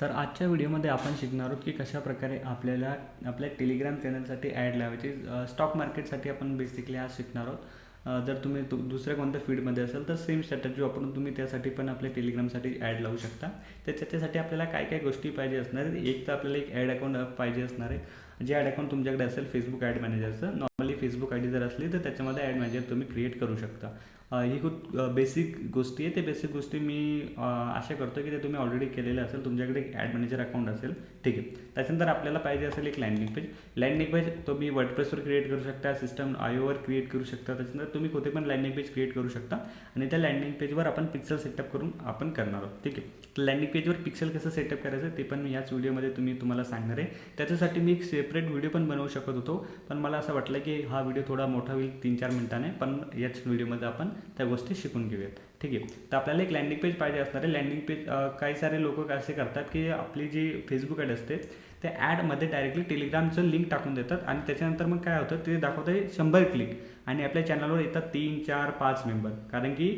तर आजच्या व्हिडिओमध्ये आपण शिकणार आहोत की कशाप्रकारे आपल्याला आपल्या टेलिग्राम चॅनलसाठी ॲड लावायची. स्टॉक मार्केटसाठी आपण बेसिकली आज शिकणार आहोत. जर तुम्ही दुसऱ्या कोणत्या फील्डमध्ये असेल तर सेम स्ट्रॅटजी वापरून तुम्ही त्यासाठी पण आपल्या टेलिग्रामसाठी ॲड लावू शकता. तर त्याच्यासाठी आपल्याला काय काय गोष्टी पाहिजे असणार आहेत. एक तर आपल्याला एक ॲड अकाउंट पाहिजे असणार आहे. जे ॲड अकाउंट तुमच्याकडे असेल फेसबुक ॲड मॅनेजरचं, नॉर्मली फेसबुक आय डी जर असली तर त्याच्यामध्ये ॲड मॅनेजर तुम्ही क्रिएट करू शकता. ही खूप बेसिक गोष्टी आहे. ते बेसिक गोष्टी मी आशा करतो की ते तुम्ही ऑलरेडी केलेलं असेल, तुमच्याकडे एक ॲड मॅनेजर अकाउंट असेल. ठीक आहे. त्याच्यानंतर आपल्याला पाहिजे असेल एक लँडिंग पेज. लँडिंग पेज तुम्ही वर्डप्रेसवर क्रिएट करू शकता, सिस्टम आयोवर क्रिएट करू शकता. त्याच्यानंतर तुम्ही कुठे पण लँडिंग पेज क्रिएट करू शकता आणि त्या लँडिंग पेजवर आपण पिक्सल सेटअप करून आपण करणार आहोत. ठीक आहे. तर लँडिंग पेजवर पिक्सल कसं सेटअप करायचं ते पण मी याच व्हिडिओमध्ये तुम्हाला सांगणार आहे. त्याच्यासाठी मी एक सेपरेट व्हिडिओ पण बनवू शकत होतो, पण मला असं वाटलं की हा व्हिडिओ थोडा मोठा होईल 3-4 मिनिटाने, पण याच व्हिडिओमध्ये आपण त्या गोष्टी शिकून घेऊयात. ठीक आहे. तर आपल्याला एक लँडिंग पेज पाहिजे असणार आहे. लँडिंग पेज काही सारे लोक असे करतात की आपली जी फेसबुक ॲड असते त्या ॲडमध्ये डायरेक्टली टेलिग्रामचं लिंक टाकून देतात आणि त्याच्यानंतर मग काय होतं ते दाखवतं आहे 100 क्लिक आणि आपल्या चॅनलवर येतात 3, 4, 5 मेंबर. कारण की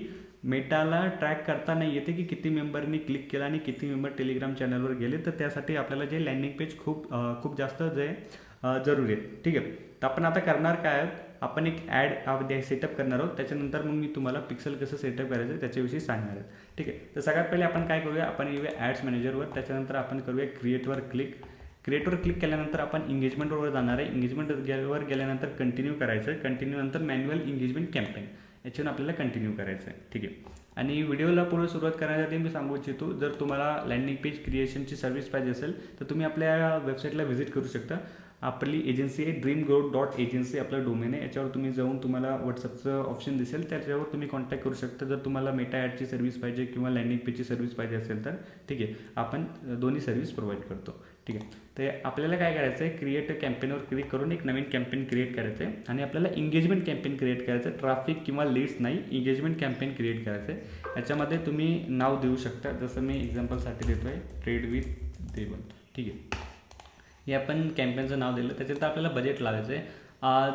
मेटाला ट्रॅक करता नाही येते की किती मेंबरनी क्लिक केला आणि किती मेंबर टेलिग्राम चॅनलवर गेले. तर त्यासाठी आपल्याला जे लँडिंग पेज खूप जास्त जे जरुरी आहे. ठीक आहे. तर आपण आता करणार काय आहोत, आपण एक ॲड सेटअप करणार आहोत. त्याच्यानंतर मग मी तुम्हाला पिक्सल कसं सेटअप करायचं त्याच्याविषयी सांगणार आहे. ठीक आहे. तर सगळ्यात पहिले आपण काय करूया, आपण येऊया ॲड्स मॅनेजरवर. त्याच्यानंतर आपण करूया क्रिएटवर क्लिक केल्यानंतर आपण एंगेजमेंटवर जाणार आहे. एंगेजमेंटवर गेल्यानंतर कंटिन्यू करायचं आहे. कंटिन्यू नंतर मॅन्युअल एंगेजमेंट कॅम्पेन याच्यावर आपल्याला कंटिन्यू करायचं आहे. ठीक आहे. आणि व्हिडिओला पुढे सुरुवात करण्यासाठी मी सांगू इच्छितो, जर तुम्हाला लँडिंग पेज क्रिएशनची सर्व्हिस पाहिजे असेल तर तुम्ही आपल्या वेबसाईटला व्हिजिट करू शकता. आपली एजन्सी आहे dreamgrowth.agency आपलं डोमेन आहे. याच्यावर तुम्ही जाऊन तुम्हाला व्हॉट्सअपचं ऑप्शन दिसेल, त्याच्यावर तुम्ही कॉन्टॅक्ट करू शकता जर तुम्हाला मेटा ॲडची सर्व्हिस पाहिजे किंवा लँडिंग पेजची सर्व्हिस पाहिजे असेल तर. ठीक आहे. आपण दोन्ही सर्व्हिस प्रोव्हाइड करतो. ठीक आहे. तर आपल्याला काय करायचं आहे, क्रिएट कॅम्पेनवर क्लिक करून एक नवीन कॅम्पेन क्रिएट करायचं आहे आणि आपल्याला एंगेजमेंट कॅम्पेन क्रिएट करायचं आहे. ट्रॅफिक किंवा लीड्स नाही, एंगेजमेंट कॅम्पेन क्रिएट करायचं आहे. याच्यामध्ये तुम्ही नाव देऊ शकता, जसं मी एक्झाम्पलसाठी देतो आहे ट्रेड विथ देवल. ठीक आहे. हे आपण कॅम्पेनचं नाव दिलं. त्याच्यानंतर आपल्याला बजेट लावायचं आहे.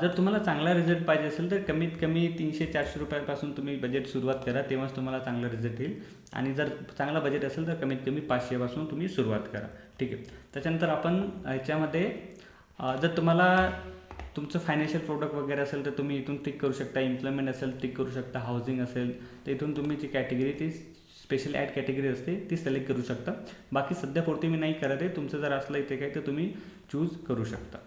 जर तुम्हाला चांगला रिझल्ट पाहिजे असेल तर कमीत कमी 300-400 रुपयापासून तुम्ही बजेट सुरुवात करा, तेव्हाच तुम्हाला चांगला रिझल्ट येईल. आणि जर चांगला बजेट असेल तर कमीत कमी 500 पासून तुम्ही सुरुवात करा. ठीक आहे. त्याच्यानंतर आपण याच्यामध्ये जर तुम्हाला तुमचं फायनान्शियल प्रोडक्ट वगैरे असेल तर तुम्ही इथून टिक करू शकता. एम्प्लॉयमेंट असेल टिक करू शकता. हाऊसिंग असेल तर इथून तुम्ही जी कॅटेगरी ती स्पेशल ॲड कॅटेगरी असते ती सिलेक्ट करू शकता. बाकी सध्यापुरती मी नाही करत आहे. तुमचं जर असलं इथे काय तर तुम्ही चूज करू शकता.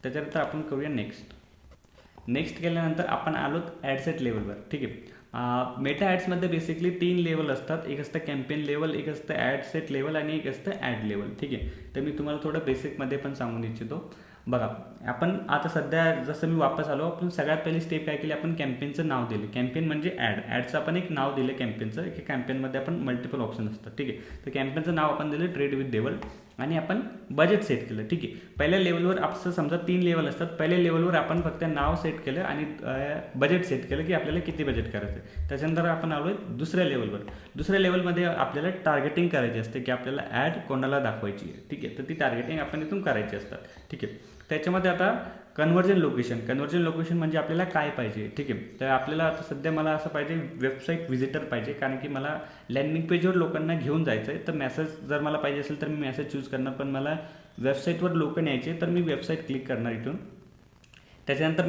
त्याच्यानंतर आपण करूया नेक्स्ट केल्यानंतर आपण आलोत ॲडसेट लेवलवर. ठीक आहे. मेटा ॲड्समध्ये बेसिकली 3 लेवल असतात. एक असतं कॅम्पेन लेवल, एक असतं ॲडसेट लेवल आणि एक असतं ॲड लेवल. ठीक आहे. तर मी तुम्हाला थोडं बेसिकमध्ये पण सांगून इच्छितो. बघा, आपण आता सध्या जसं मी वापस आलो, आपण सगळ्यात पहिली स्टेप काय केली, आपण कॅम्पेनचं नाव दिले. कॅम्पेन म्हणजे ॲडचं आपण एक नाव दिलं कॅम्पेनचं. की कॅम्पेनमध्ये आपण मल्टिपल ऑप्शन असतात. ठीक आहे. तर कॅम्पेनचं नाव आपण दिलं ट्रेड विथ देवल आणि आपण बजेट सेट केलं. ठीक आहे. पहिल्या लेवलवर आपलं समजा 3 लेवल असतात. पहिल्या लेवलवर आपण फक्त नाव सेट केलं आणि बजेट सेट केलं की आपल्याला किती बजेट करायचं आहे. त्याच्यानंतर आपण आलो दुसऱ्या लेवलवर. दुसऱ्या लेवलमध्ये आपल्याला टार्गेटिंग करायची असते की आपल्याला ॲड कोणाला दाखवायची आहे. ठीक आहे. तर ती टार्गेटिंग आपण इथून करायची असतात. ठीक आहे. त्याच्यामध्ये आता कन्व्हर्जन लोकेशन म्हणजे आपल्याला काय पाहिजे. ठीक आहे. तर आपल्याला आता सध्या मला असं पाहिजे वेबसाईट व्हिजिटर पाहिजे, कारण की मला लँडिंग पेजवर लोकांना घेऊन जायचं आहे. तर मेसेज जर मला पाहिजे असेल तर मी मेसेज चूज करणार, पण मला वेबसाईटवर लोक न्यायचे तर मी वेबसाईट क्लिक करणार इथून. त्याच्यानंतर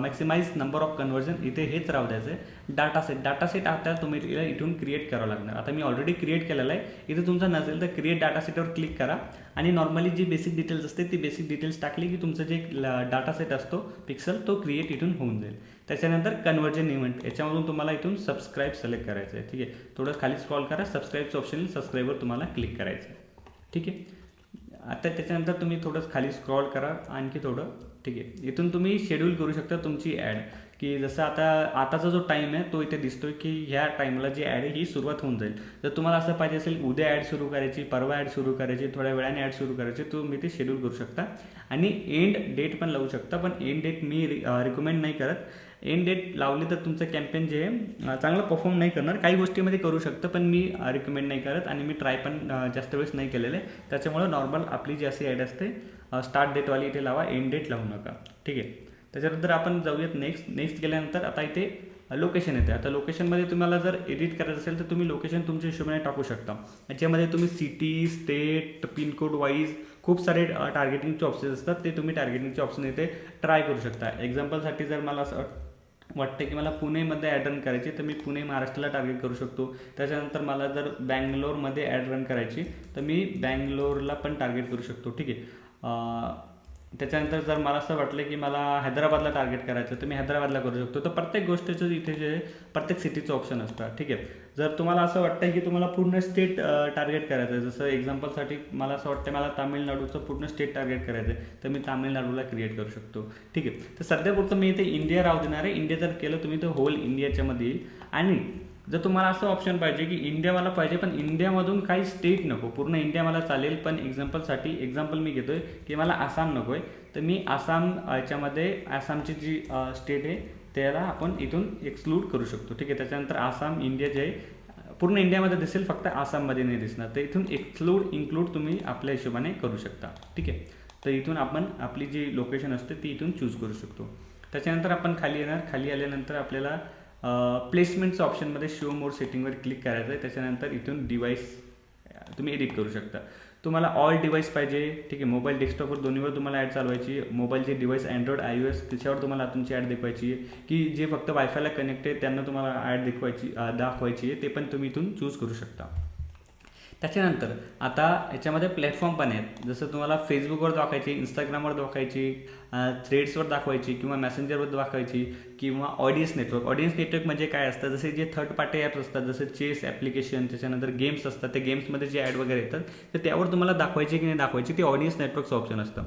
मॅक्सिमाइज नंबर ऑफ कन्व्हर्जन इथे हेच राहू द्यायचं आहे. डाटासेट आता तुम्ही इथून क्रिएट करावं लागणार. आता मी ऑलरेडी क्रिएट केलेलं आहे. इथे तुमचा नसेल तर क्रिएट डाटासेटवर क्लिक करा आणि नॉर्मली जी बेसिक डिटेल्स असते ती बेसिक डिटेल्स टाकली की तुमचं जे डाटासेट असतो पिक्सल तो क्रिएट इथून होऊन जाईल. त्याच्यानंतर कन्व्हर्जन इव्हेंट याच्यामधून तुम्हाला इथून सबस्क्राईब सिलेक्ट करायचं आहे. ठीक आहे. थोडं खाली स्क्रॉल करा, सबस्क्राईबचं ऑप्शन सबस्क्राईबवर तुम्हाला क्लिक करायचं आहे. ठीक आहे. आता त्याच्यानंतर तुम्ही थोडं खाली स्क्रॉल करा आणखी थोडं. ठीक आहे. इथून तुम्ही शेड्यूल करू शकता तुमची ॲड, की जसं आताचा जो टाईम आहे तो इथे दिसतोय की ह्या टाईमला जी ॲड आहे ही सुरुवात होऊन जाईल. जर तुम्हाला असं पाहिजे असेल उद्या ॲड सुरू करायची, परवा ॲड सुरू करायची, थोड्या वेळाने ॲड सुरू करायची, तुम्ही ते शेड्यूल करू शकता आणि एंड डेट पण लावू शकता. पण एंड डेट मी रिकमेंड नाही करत. एंड डेट लावली तर तुमचं कॅम्पेन जे आहे चांगलं परफॉर्म नाही करणार. काही गोष्टीमध्ये करू शकतं पण मी रिकमेंड नाही करत आणि मी ट्राय पण जास्त वेळेस नाही केलेलं आहे. त्याच्यामुळं नॉर्मल आपली जी अशी ॲड असते स्टार्ट डेटवाली इथे लावा, एंड डेट लावू नका. ठीक आहे. त्याच्यानंतर आपण जाऊयात नेक्स्ट केल्यानंतर आता इथे लोकेशन येते. आता लोकेशनमध्ये तुम्हाला जर एडिट करायचं असेल तर तुम्ही लोकेशन तुमच्या हिशोबाने टाकू शकता. याच्यामध्ये तुम्ही सिटी, स्टेट, पिनकोड वाईज खूप सारे टार्गेटिंगचे ऑप्शन असतात, ते तुम्ही टार्गेटिंगचे ऑप्शन इथे ट्राय करू शकता. एक्झाम्पलसाठी जर मला असं वाटतं की मला पुणेमध्ये ॲड रन करायची, तर मी पुणे महाराष्ट्राला टार्गेट करू शकतो. त्याच्यानंतर मला जर बँगलोरमध्ये ॲड रन करायची तर मी बँगलोरला पण टार्गेट करू शकतो. ठीक आहे. त्याच्यानंतर जर मला असं वाटलं की मला हैदराबादला टार्गेट करायचं तर मी हैदराबादला करू शकतो. तर प्रत्येक गोष्टीचं इथे जे प्रत्येक सिटीचं ऑप्शन असतं. ठीक आहे. जर तुम्हाला असं वाटतं की तुम्हाला पूर्ण स्टेट टार्गेट करायचं आहे, जसं एक्झाम्पलसाठी मला असं वाटतं मला तामिळनाडूचं पूर्ण स्टेट टार्गेट करायचं आहे, तर मी तामिळनाडूला क्रिएट करू शकतो. ठीक आहे. तर सध्यापुरतं मी इथे इंडिया राहू देणार आहे. इंडिया जर केलं तुम्ही तर होल इंडियाच्यामध्ये येईल. आणि जर तुम्हाला असं ऑप्शन पाहिजे की इंडिया मला पाहिजे पण इंडियामधून काही स्टेट नको, पूर्ण इंडिया मला चालेल, पण एक्झाम्पल मी घेतोय की मला आसाम नको आहे, तर मी आसाम याच्यामध्ये आसामची जी स्टेट आहे त्याला आपण इथून एक्सक्लूड करू शकतो. ठीक आहे. त्याच्यानंतर आसाम इंडिया जे आहे पूर्ण इंडियामध्ये दिसेल, फक्त आसाममध्ये नाही दिसणार, तर इथून इन्क्लूड तुम्ही आपल्या हिशोबाने करू शकता. ठीक आहे. तर इथून आपण आपली जी लोकेशन असते ती इथून चूज करू शकतो. त्याच्यानंतर आपण खाली येणार. खाली आल्यानंतर आपल्याला प्लेसमेंटचं ऑप्शनमध्ये शो मोर सेटिंगवर क्लिक करायचं आहे. त्याच्यानंतर इथून डिव्हाइस तुम्ही एडिट करू शकता. तुम्हाला ऑल डिव्हाइस पाहिजे, ठीक आहे, मोबाईल डेस्कटॉपवर दोन्हीवर तुम्हाला ॲड चालवायची. मोबाईलचे डिव्हाइस अँड्रॉइड iOS त्याच्यावर तुम्हाला तुमची ॲड दाखवायची आहे, की जे फक्त वायफायला कनेक्ट आहे त्यांना तुम्हाला ॲड दाखवायची आहे, ते पण तुम्ही इथून चूज करू शकता. त्याच्यानंतर आता याच्यामध्ये प्लॅटफॉर्म पण आहेत. जसं तुम्हाला फेसबुकवर दाखवायची, इंस्टाग्रामवर दाखवायची, थ्रेड्सवर दाखवायची, किंवा मेसेंजरवर दाखवायची, किंवा ऑडियन्स नेटवर्क म्हणजे काय असतं, जसे जे थर्ड पार्टी ॲप्स असतात, जसं चेस ॲप्लिकेशन, त्याच्यानंतर गेम्स असतात, त्या गेम्समध्ये जे ॲड वगैरे येतात तर त्यावर तुम्हाला दाखवायची की नाही दाखवायची, ते ऑडियन्स नेटवर्कचं ऑप्शन असतं.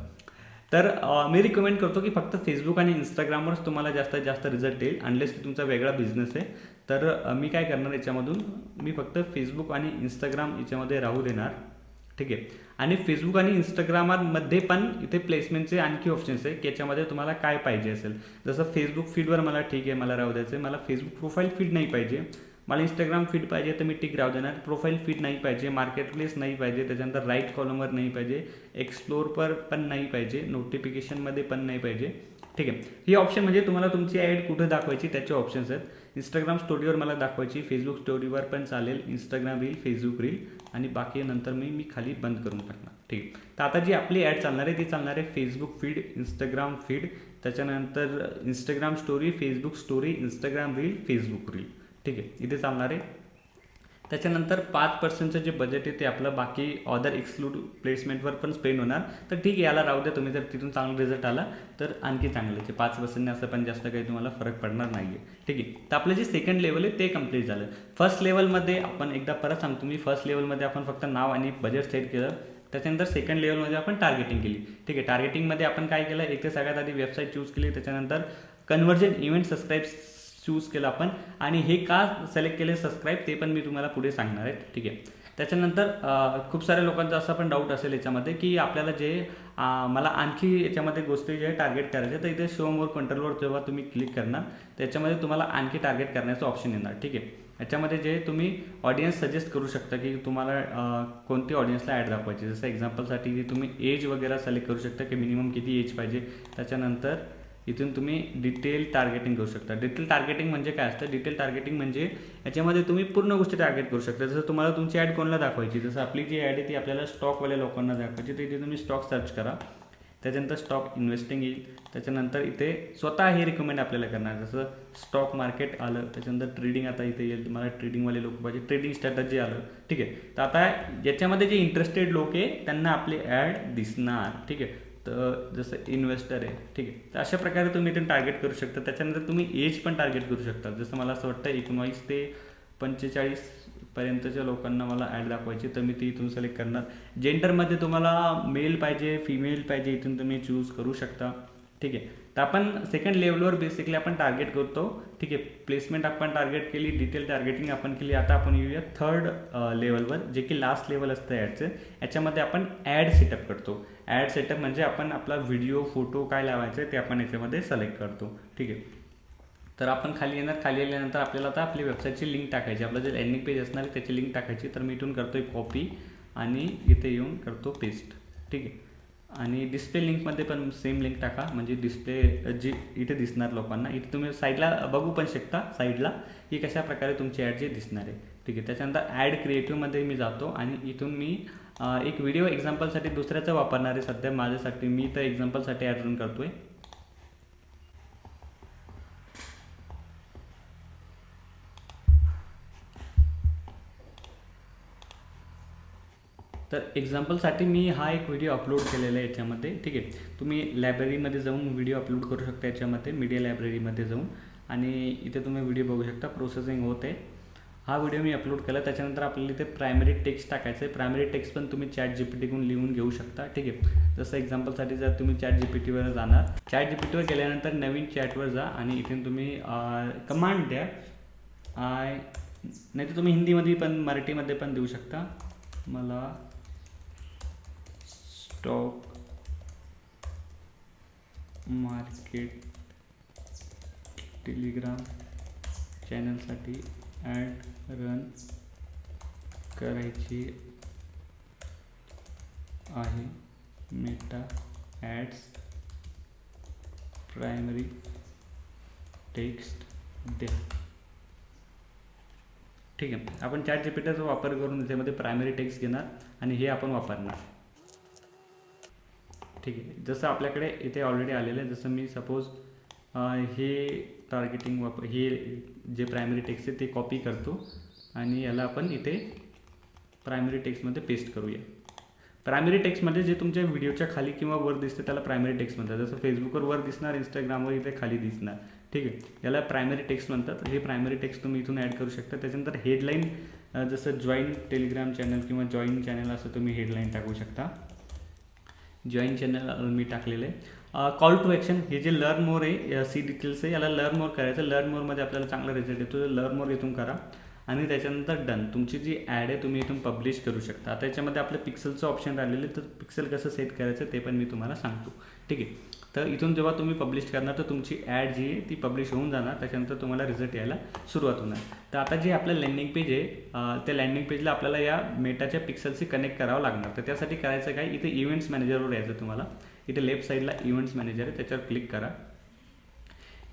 तर मी रिकमेंड करतो की फक्त फेसबुक आणि इंस्टाग्रामवरच तुम्हाला जास्तीत जास्त रिझल्ट येईल, अनलेस की तुमचा वेगळा बिझनेस आहे. तर मी काय करणार याच्यामधून, मी फक्त फेसबुक आणि इंस्टाग्राम याच्यामध्ये राहू देणार. ठीक आहे. आणि फेसबुक आणि इंस्टाग्राममध्ये पण इथे प्लेसमेंटचे आणखी ऑप्शन्स आहे की याच्यामध्ये तुम्हाला काय पाहिजे असेल. जसं फेसबुक फीडवर मला ठीक आहे, मला राहू द्यायचं आहे. मला फेसबुक प्रोफाईल फीड नाही पाहिजे. मला इंस्टाग्राम फीड पाहिजे तर मी टिक राहू देणार. प्रोफाईल फीड नाही पाहिजे, मार्केट प्लेस नाही पाहिजे, त्याच्यानंतर राईट कॉलमवर नाही पाहिजे, एक्सप्लोरवर पण नाही पाहिजे, नोटिफिकेशनमध्ये पण नाही पाहिजे. ठीक आहे. ही ऑप्शन म्हणजे तुम्हाला तुमची ॲड कुठं दाखवायची त्याचे ऑप्शन्स आहेत. इंस्टाग्राम स्टोरीवर मला दाखवायची, फेसबुक स्टोरीवर पण चालेल, इंस्टाग्राम रील, फेसबुक रील, आणि बाकी नंतर मी खाली बंद करून टाकणार. ठीक आहे. तर आता जी आपली ॲड चालणार आहे ती चालणार आहे फेसबुक फीड, इंस्टाग्राम फीड, त्याच्यानंतर Instagram story, Facebook story, Instagram reel, Facebook reel. ठीक आहे. इथे चालणार आहे. त्याच्यानंतर 5% जे बजेट आहे ते आपलं बाकी अदर एक्सक्लूड प्लेसमेंटवर पण स्पेंड होणार. तर ठीक आहे, याला राहू द्या. तुम्ही जर तिथून चांगला रिझल्ट आला तर आणखी चांगलं आहे. 5% असं पण जास्त काही तुम्हाला फरक पडणार नाही आहे. ठीक आहे. तर आपलं जे सेकंड लेवल आहे ते कंप्लीट झालं. फर्स्ट लेवलमध्ये आपण एकदा परत सांगतो मी, फर्स्ट लेवलमध्ये आपण फक्त नाव आणि बजेट सेट केलं. त्याच्यानंतर सेकंड लेवलमध्ये आपण टार्गेटिंग केली. ठीक आहे. टार्गेटिंगमध्ये आपण काय केलं, एक तर सगळ्यात आधी वेबसाईट चूज केली, त्याच्यानंतर कन्व्हर्जन इव्हेंट सबस्क्राईब्स चूज केलं आपण, आणि हे का सिलेक्ट केले सबस्क्राईब ते पण मी तुम्हाला पुढे सांगणार आहे. ठीक आहे. त्याच्यानंतर खूप साऱ्या लोकांचा असा पण डाऊट असेल याच्यामध्ये की आपल्याला जे मला आणखी याच्यामध्ये गोष्टी जे टार्गेट करायचे, तर इथे शो मोर कंट्रोलवर जेव्हा तुम्ही क्लिक करणार त्याच्यामध्ये तुम्हाला आणखी टार्गेट करण्याचं ऑप्शन येणार. ठीक आहे. याच्यामध्ये जे तुम्ही ऑडियन्स सजेस्ट करू शकता की तुम्हाला कोणती ऑडियन्सला ॲड दाखवायची. जसं एक्झाम्पलसाठी तुम्ही एज वगैरे सिलेक्ट करू शकता की मिनिमम किती एज पाहिजे. त्याच्यानंतर इथून तुम्ही डिटेल टार्गेटिंग करू शकता. डिटेल टार्गेटिंग म्हणजे काय असतं, डिटेल टार्गेटिंग म्हणजे याच्यामध्ये तुम्ही पूर्ण गोष्टी टार्गेट करू शकता. जसं तुम्हाला तुमची ॲड कोणाला दाखवायची, जसं आपली जी ॲड आहे ती आपल्याला स्टॉकवाल्या लोकांना दाखवायची, तर इथे तुम्ही स्टॉक सर्च करा. त्याच्यानंतर स्टॉक इन्व्हेस्टिंग येईल. त्याच्यानंतर इथे स्वतः हे रिकमेंड आपल्याला करणार, जसं स्टॉक मार्केट आलं. त्याच्यानंतर ट्रेडिंग आता इथे येईल, तुम्हाला ट्रेडिंगवाले लोक पाहिजे, ट्रेडिंग स्ट्रॅटजी आलं. ठीक आहे. तर आता याच्यामध्ये जे इंटरेस्टेड लोक आहे त्यांना आपली ॲड दिसणार. ठीक आहे. तर जसं इन्व्हेस्टर आहे. ठीक आहे. तर अशा प्रकारे तुम्ही इथून टार्गेट करू शकता. त्याच्यानंतर तुम्ही एज पण टार्गेट करू शकता. जसं मला असं वाटतं 19 ते 45 पर्यंतच्या लोकांना मला ॲड दाखवायची, तर मी ती इथून सिलेक्ट करणार. जेंडरमध्ये तुम्हाला मेल पाहिजे, फिमेल पाहिजे, इथून तुम्ही चूज करू शकता. ठीक आहे. तर आपण सेकंड लेवलवर बेसिकली आपण टार्गेट करतो. ठीक आहे. प्लेसमेंट आपण टार्गेट केली, डिटेल टार्गेटिंग आपण केली. आता आपण येऊया थर्ड लेवलवर, जे की लास्ट लेवल असतं ॲडचं. याच्यामध्ये आपण ॲड सेटअप करतो. ॲड सेटअप म्हणजे आपण आपला व्हिडिओ, फोटो काय लावायचं आहे ते आपण याच्यामध्ये सिलेक्ट करतो. ठीक आहे. तर आपण खाली येणार. खाली आल्यानंतर आपल्याला आता आपली वेबसाईटची लिंक टाकायची. आपलं जे लँडिंग पेज असणार आहे त्याची लिंक टाकायची. तर मी इथून करतो कॉपी आणि इथे येऊन करतो पेस्ट. ठीक आहे. आणि डिस्प्ले लिंकमध्ये पण सेम लिंक टाका, म्हणजे डिस्प्ले जी इथे दिसणार लोकांना, इथे तुम्ही साईडला बघू पण शकता साईडला की कशा प्रकारे तुमची ॲड जी दिसणार आहे. ठीक आहे. त्याच्यानंतर ॲड क्रिएटिव्हमध्ये मी जातो आणि इथून मी एक व्हिडिओ एक्झाम्पलसाठी दुसऱ्याचं वापरणार आहे. सध्या माझ्यासाठी मी तर एक्झाम्पलसाठी ॲड रन करतो आहे. तर एक्झाम्पलसाठी मी हा एक व्हिडिओ अपलोड केलेला आहे याच्यामध्ये. ठीक आहे. तुम्ही लायब्ररीमध्ये जाऊन व्हिडिओ अपलोड करू शकता याच्यामध्ये, मीडिया लायब्ररीमध्ये जाऊन, आणि इथे तुम्ही व्हिडिओ बघू शकता प्रोसेसिंग होत आहे. हा व्हिडिओ मी अपलोड केला. त्याच्यानंतर आपल्याला इथे प्रायमरी टेक्स्ट टाकायचं आहे. प्रायमरी टेक्स्ट पण तुम्ही ChatGPTकडून लिहून घेऊ शकता. ठीक आहे. जसं एक्झाम्पलसाठी जर तुम्ही ChatGPTवर जाणार, ChatGPTवर गेल्यानंतर नवीन चॅटवर जा आणि इथून तुम्ही कमांड द्या. नाही तर तुम्ही हिंदीमध्ये पण मराठीमध्ये पण देऊ शकता. मला स्टॉक मार्केट टेलिग्राम चॅनलसाठी ॲड रन करायची आहे. मेटा ॲड्स प्रायमरी टेक्स्ट द्या. ठीक आहे. आपण ChatGPTचा वापर करून त्यामध्ये प्रायमरी टेक्स्ट घेणार आणि हे आपण वापरणार. ठीक आहे. जसं आपल्याकडे इथे ऑलरेडी आलेलं आहे, जसं मी सपोज हे टार्गेटिंग हे जे प्रायमरी टेक्स्ट आहे ते कॉपी करतो आणि याला आपण इथे प्रायमरी टेक्स्टमध्ये पेस्ट करूया. प्रायमरी टेक्स्टमध्ये जे तुमच्या व्हिडिओच्या खाली किंवा वर दिसते त्याला प्रायमरी टेक्स्ट म्हणतात. जसं फेसबुकवर वर दिसणार, इंस्टाग्रामवर इथे खाली दिसणार. ठीक आहे. याला प्रायमरी टेक्स्ट म्हणतात. हे प्रायमरी टेक्स्ट तुम्ही इथून ॲड करू शकता. त्याच्यानंतर हेडलाईन, जसं जॉईन टेलिग्राम चॅनल किंवा जॉईन चॅनल असं तुम्ही हेडलाईन टाकू शकता. जॉईन चॅनल मी टाकलेलं आहे. कॉल टू ॲक्शन, हे जे लर्न मोर आहे, सी डिटेल्स आहे, याला लर्न मोर करायचं. लर्न मोरमध्ये आपल्याला चांगला रिझल्ट येतो. लर्न मोर इथून करा आणि त्याच्यानंतर डन. तुमची जी ॲड आहे तुम्ही इथून पब्लिश करू शकता. आता याच्यामध्ये आपलं पिक्सलचं ऑप्शन राहिलेलं आहे, तर पिक्सल कसं सेट करायचं ते पण मी तुम्हाला सांगतो. ठीक आहे. तर इथून जेव्हा तुम्ही पब्लिश करणार तर तुमची ॲड जी आहे ती पब्लिश होऊन जाणार. त्याच्यानंतर तुम्हाला रिझल्ट यायला सुरुवात होणार. तर आता जे आपलं लँडिंग पेज आहे, त्या लँडिंग पेजला आपल्याला या मेटाच्या पिक्सलशी कनेक्ट करावं लागणार. तर त्यासाठी करायचं काय, इथे इव्हेंट्स मॅनेजरवर यायचं तुम्हाला. इथे लेफ्ट साईडला इव्हेंट्स मॅनेजर आहे, त्याच्यावर क्लिक करा.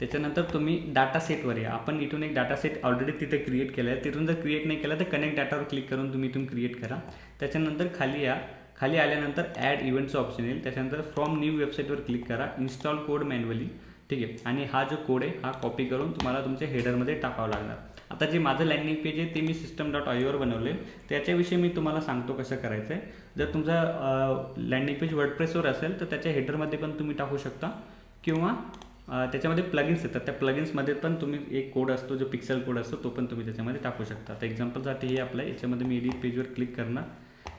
त्याच्यानंतर तुम्ही डाटा सेटवर या. आपण इथून एक डाटा सेट ऑलरेडी तिथे क्रिएट केलं आहे. तिथून जर क्रिएट नाही केलं तर कनेक्ट डाटावर क्लिक करून तुम्ही इथून क्रिएट करा. त्याच्यानंतर खाली या. खाली आल्यानंतर ॲड इव्हेंटचं ऑप्शन येईल. त्याच्यानंतर फ्रॉम न्यू वेबसाईटवर क्लिक करा. Install code manually. ठीक आहे. आणि हा जो कोड आहे हा कॉपी करून तुम्हाला तुमच्या हेडरमध्ये टाकावा लागणार. आता जे माझं लँडिंग पेज आहे ते मी system.io बनवले. त्याच्याविषयी मी तुम्हाला सांगतो कसं करायचं आहे. जर तुमचा लँडिंग पेज वर्डप्रेसवर असेल तर त्याच्या हेडरमध्ये पण तुम्ही टाकू शकता, किंवा त्याच्यामध्ये प्लगिन्स येतात. त्या प्लगिन्समध्ये पण तुम्ही एक कोड असतो जो पिक्सल कोड असतो तो पण तुम्ही त्याच्यामध्ये टाकू शकता. तर एक्झाम्पलसाठी हे आपलं याच्यामध्ये मी एडिट पेजवर क्लिक करणार.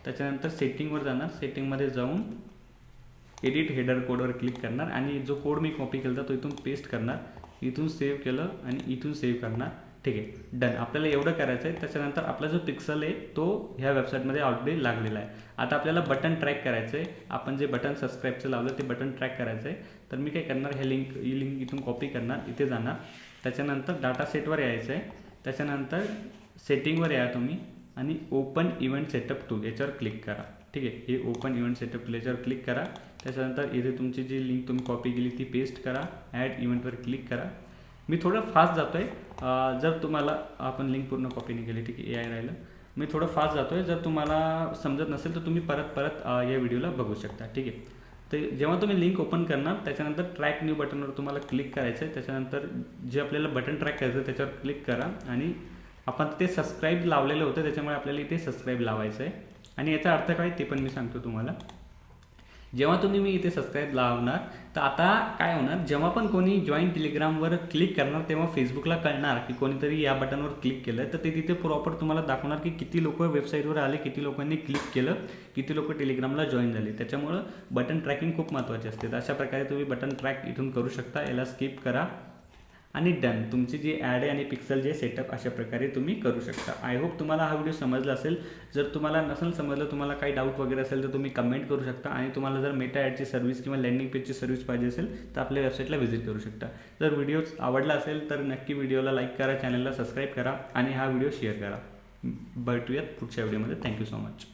त्याच्यानंतर सेटिंगवर जाणार. सेटिंगमध्ये जाऊन एडिट हेडर कोडवर क्लिक करणार आणि जो कोड मी कॉपी केला तो इथून पेस्ट करणार. इथून सेव्ह केलं आणि इथून सेव्ह करणार. ठीक आहे. डन. आपल्याला एवढं करायचं आहे. त्याच्यानंतर आपला जो पिक्सल आहे तो ह्या वेबसाईटमध्ये ऑलरेडी लागलेला आहे. आता आपल्याला बटन ट्रॅक करायचं आहे. आपण जे बटन सबस्क्राईबचं लावलं ते बटन ट्रॅक करायचं आहे. तर मी काय करणार, ही लिंक इथून कॉपी करणार, इथे जाणार. त्याच्यानंतर डाटा सेटवर यायचं आहे. त्याच्यानंतर सेटिंगवर या तुम्ही आणि ओपन इव्हेंट सेटअप टूल याच्यावर क्लिक करा. ठीक आहे. हे ओपन इव्हेंट सेटअप टूल याच्यावर क्लिक करा. त्याच्यानंतर इथे तुमची जी लिंक तुम्ही कॉपी केली ती पेस्ट करा. ॲड इव्हेंटवर क्लिक करा. मी थोडं फास्ट जातो आहे. जर तुम्हाला, आपण लिंक पूर्ण कॉपी नाही केली, ठीक आहे, AI राहिलं. मी थोडं फास्ट जातो आहे. जर तुम्हाला समजत नसेल तर तुम्ही परत या व्हिडिओला बघू शकता. ठीक आहे. तर जेव्हा तुम्ही लिंक ओपन करणार त्याच्यानंतर ट्रॅक न्यू बटनवर तुम्हाला क्लिक करायचं आहे. त्याच्यानंतर जे आपल्याला बटन ट्रॅक करायचं त्याच्यावर क्लिक करा आणि आपण ते सबस्क्राईब लावलेलं होतं त्याच्यामुळे आपल्याला इथे सबस्क्राईब लावायचं आहे. आणि याचा अर्थ काय ते पण मी सांगतो तुम्हाला. जेव्हा तुम्ही मी इथे सबस्क्राईब लावणार तर आता काय होणार, जेव्हा पण कोणी जॉईन टेलिग्रामवर क्लिक करणार तेव्हा फेसबुकला कळणार की कोणीतरी या बटनवर क्लिक केलं. तर ते तिथे प्रॉपर तुम्हाला दाखवणार की किती लोक वेबसाईटवर आले, किती लोकांनी क्लिक केलं, किती लोक टेलिग्रामला जॉईन झाले. त्याच्यामुळं बटन ट्रॅकिंग खूप महत्त्वाचे असते. तर अशा प्रकारे तुम्ही बटन ट्रॅक इथून करू शकता. याला स्किप करा आणि डन. तुमची जी ॲड आहे आणि पिक्सल जे सेटअप अशा प्रकारे तुम्ही करू शकता. आय होप तुम्हाला हा व्हिडिओ समजला असेल. जर तुम्हाला नसेल समजलं, तुम्हाला काही डाऊट वगैरे असेल तर तुम्ही कमेंट करू शकता. आणि तुम्हाला जर मेटा ॲडची सर्व्हिस किंवा लँडिंग पेजची सर्व्हिस पाहिजे असेल तर आपल्या वेबसाईटला व्हिजिट करू शकता. जर व्हिडिओ आवडला असेल तर नक्की व्हिडिओला लाईक करा, चॅनलला सबस्क्राईब करा आणि हा व्हिडिओ शेअर करा. भेटूयात पुढच्या व्हिडिओमध्ये. Thank you so much.